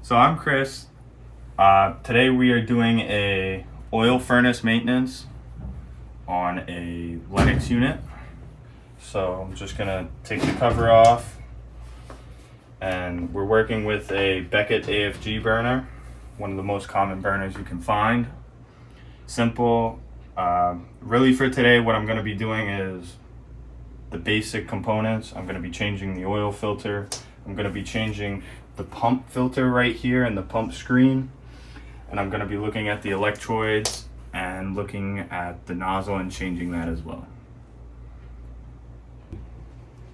So I'm Chris. Today we are doing a oil furnace maintenance on a Lennox unit. So I'm just gonna take the cover off, and we're working with a Beckett AFG burner, one of the most common burners you can find. Simple. Really for today, what I'm gonna be doing is the basic components. I'm gonna be changing the oil filter. I'm gonna be changing the pump filter right here and the pump screen, and I'm going to be looking at the electrodes and looking at the nozzle and changing that as well.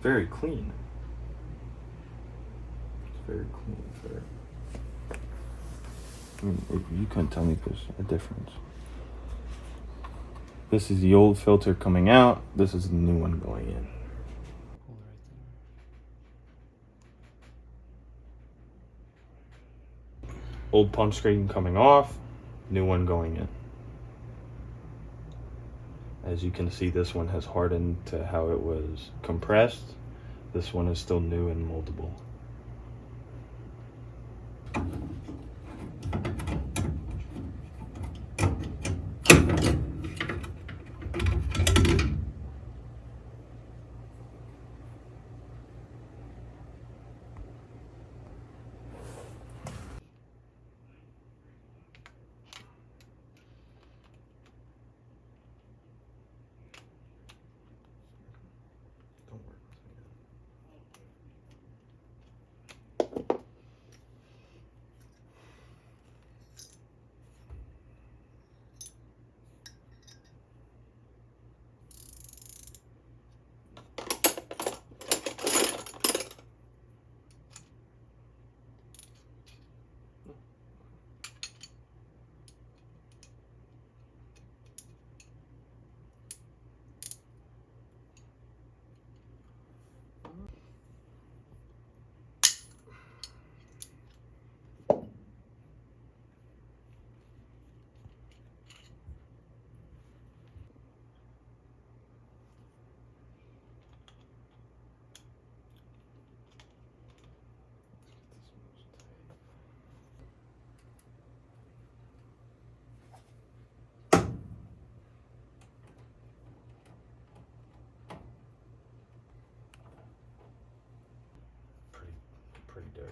Very clean. It's very clean. You couldn't tell me there's a difference. This is the old filter coming out. This is the new one going in. Old pump screen coming off, new one going in. As you can see, this one has hardened to how it was compressed. This one is still new and moldable. Pretty dirty.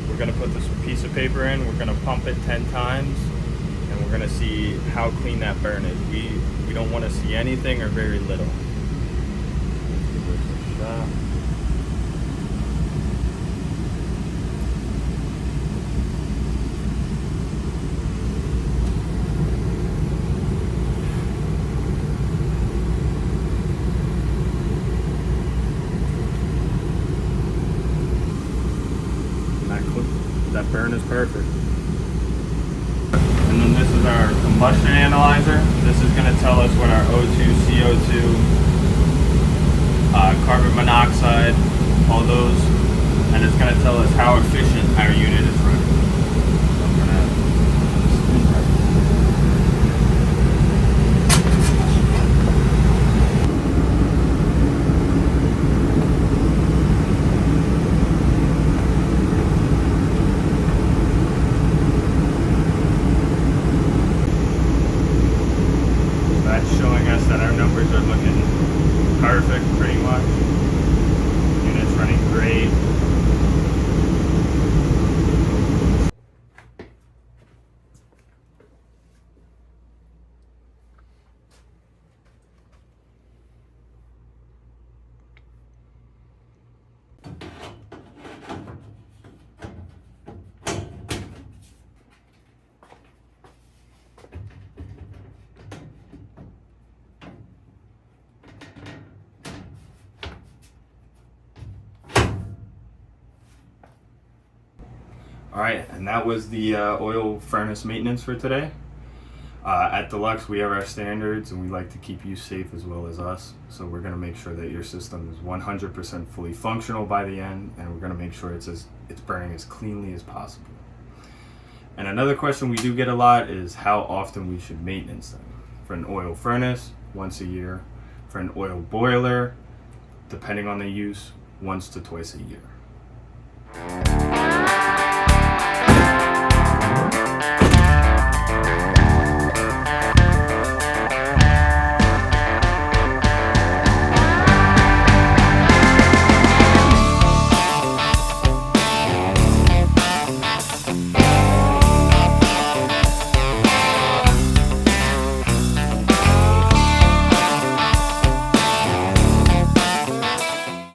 We're going to put this piece of paper in, we're going to pump it 10 times, and we're going to see how clean that burn is. We don't want to see anything or very little. Let's give this a shot. That burn is perfect. And then this is our combustion analyzer. This is going to tell us what our O2, CO2, carbon monoxide, all those, and it's going to tell us how efficient our unit is running. So I'm going to showing us that our numbers are looking perfect pretty much. Unit's running great. All right, and that was the oil furnace maintenance for today. At Deluxe, we have our standards, and we like to keep you safe as well as us. So we're going to make sure that your system is 100% fully functional by the end, and we're going to make sure it's burning as cleanly as possible. And another question we do get a lot is how often we should maintenance them. For an oil furnace, once a year. For an oil boiler, depending on the use, once to twice a year.